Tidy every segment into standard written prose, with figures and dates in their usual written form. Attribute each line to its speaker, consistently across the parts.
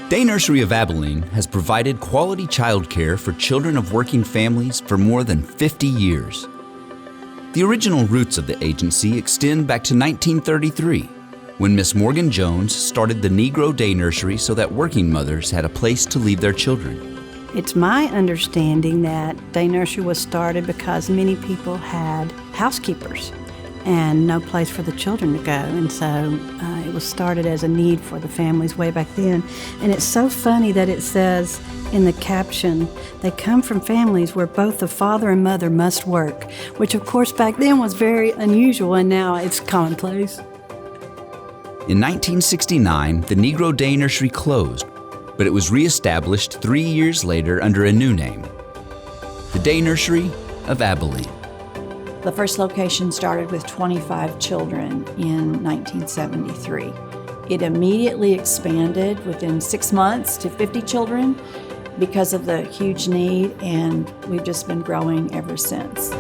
Speaker 1: Day Nursery of Abilene has provided quality childcare for children of working families for more than 50 years. The original roots of the agency extend back to 1933, when Miss Morgan Jones started the Negro Day Nursery so that working mothers had a place to leave their children.
Speaker 2: It's my understanding that Day Nursery was started because many people had housekeepers and no place for the children to go. And so it was started as a need for the families way back then. And it's so funny that it says in the caption, they come from families where both the father and mother must work, which of course back then was very unusual, and now it's commonplace.
Speaker 1: In 1969, the Negro Day Nursery closed, but it was reestablished 3 years later under a new name, the Day Nursery of Abilene.
Speaker 3: The first location started with 25 children in 1973. It immediately expanded within 6 months to 50 children because of the huge need, and we've just been growing ever since.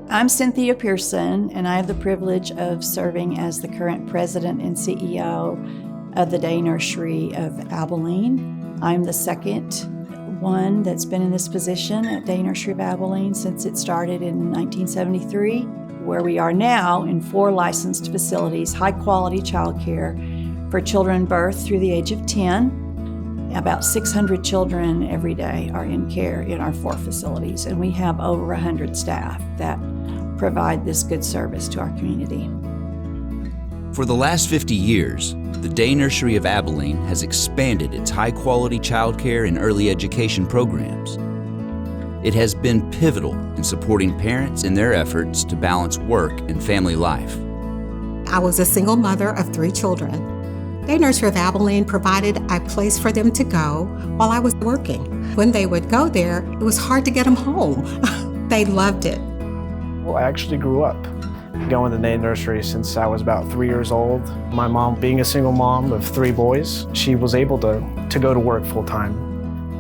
Speaker 3: I'm Cynthia Pearson, and I have the privilege of serving as the current president and CEO of the Day Nursery of Abilene. I'm the second one that's been in this position at Day Nursery of Abilene since it started in 1973, where we are now in 4 licensed facilities, high-quality childcare for children birth through the age of 10. About 600 children every day are in care in our 4 facilities, and we have over 100 staff that provide this good service to our community.
Speaker 1: For the last 50 years, the Day Nursery of Abilene has expanded its high-quality childcare and early education programs. It has been pivotal in supporting parents in their efforts to balance work and family life.
Speaker 4: I was a single mother of 3 children. Day Nursery of Abilene provided a place for them to go while I was working. When they would go there, it was hard to get them home. They loved it.
Speaker 5: Well, I actually grew up going to Day Nursery since I was about 3 years old. My mom, being a single mom of 3 boys, she was able to go to work full time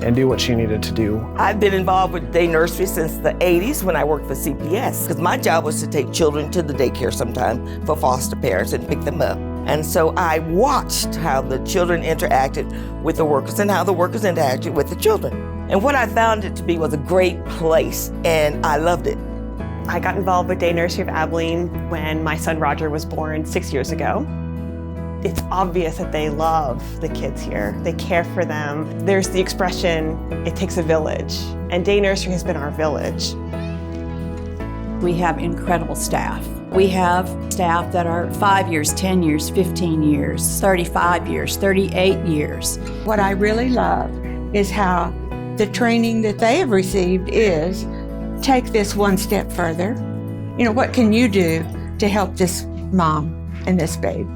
Speaker 5: and do what she needed to do.
Speaker 6: I've been involved with Day Nursery since the 80s when I worked for CPS, because my job was to take children to the daycare sometime for foster parents and pick them up. And so I watched how the children interacted with the workers and how the workers interacted with the children. And what I found it to be was a great place, and I loved it.
Speaker 7: I got involved with Day Nursery of Abilene when my son Roger was born 6 years ago. It's obvious that they love the kids here. They care for them. There's the expression, it takes a village, and Day Nursery has been our village.
Speaker 3: We have incredible staff. We have staff that are 5 years, 10 years, 15 years, 35 years, 38 years.
Speaker 8: What I really love is how the training that they have received is take this one step further. You know, what can you do to help this mom and this babe?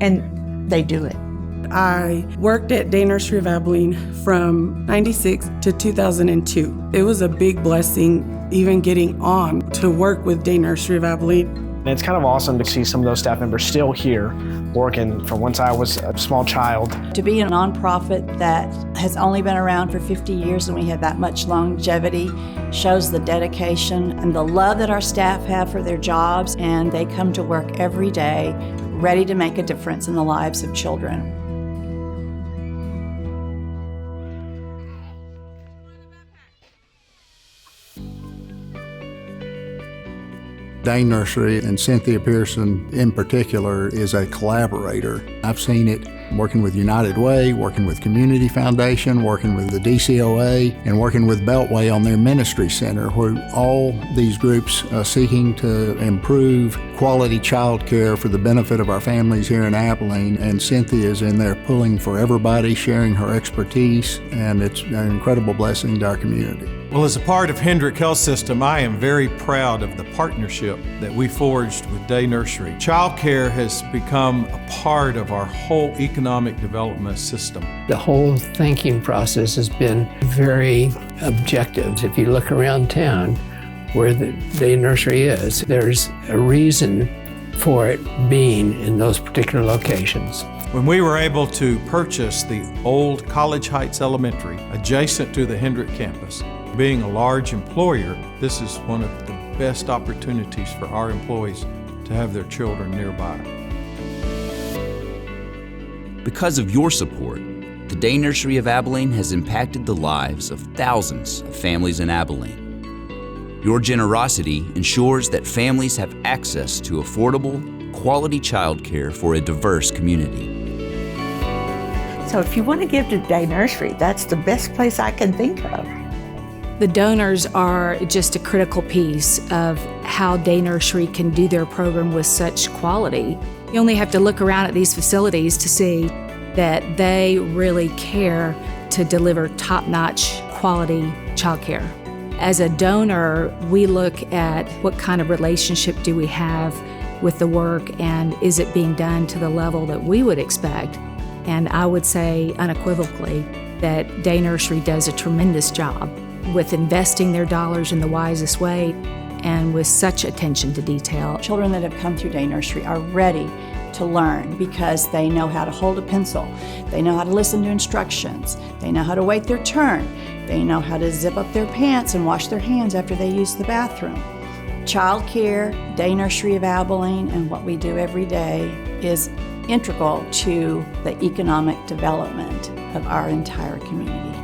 Speaker 8: And they do it.
Speaker 9: I worked at Day Nursery of Abilene from '96 to 2002. It was a big blessing even getting on to work with Day Nursery of Abilene.
Speaker 5: And it's kind of awesome to see some of those staff members still here working from once I was a small child.
Speaker 3: To be a nonprofit that has only been around for 50 years and we have that much longevity shows the dedication and the love that our staff have for their jobs, and they come to work every day ready to make a difference in the lives of children.
Speaker 10: Day Nursery, and Cynthia Pearson in particular, is a collaborator. I've seen it working with United Way, working with Community Foundation, working with the DCOA, and working with Beltway on their ministry center, where all these groups are seeking to improve quality child care for the benefit of our families here in Abilene. And Cynthia is in there pulling for everybody, sharing her expertise, and it's an incredible blessing to our community.
Speaker 11: Well, as a part of Hendrick Health System, I am very proud of the partnership that we forged with Day Nursery. Child care has become a part of our whole economic development system.
Speaker 12: The whole thinking process has been very objective. If you look around town where the Day Nursery is, there's a reason for it being in those particular locations.
Speaker 11: When we were able to purchase the old College Heights Elementary adjacent to the Hendrick campus, being a large employer, this is one of the best opportunities for our employees to have their children nearby.
Speaker 1: Because of your support, the Day Nursery of Abilene has impacted the lives of thousands of families in Abilene. Your generosity ensures that families have access to affordable, quality childcare for a diverse community.
Speaker 8: So if you want to give to Day Nursery, that's the best place I can think of.
Speaker 13: The donors are just a critical piece of how Day Nursery can do their program with such quality. You only have to look around at these facilities to see that they really care to deliver top-notch quality childcare. As a donor, we look at what kind of relationship do we have with the work, and is it being done to the level that we would expect? And I would say unequivocally that Day Nursery does a tremendous job with investing their dollars in the wisest way and with such attention to detail.
Speaker 3: Children that have come through Day Nursery are ready to learn because they know how to hold a pencil, they know how to listen to instructions, they know how to wait their turn, they know how to zip up their pants and wash their hands after they use the bathroom. Child care, Day Nursery of Abilene, and what we do every day is integral to the economic development of our entire community.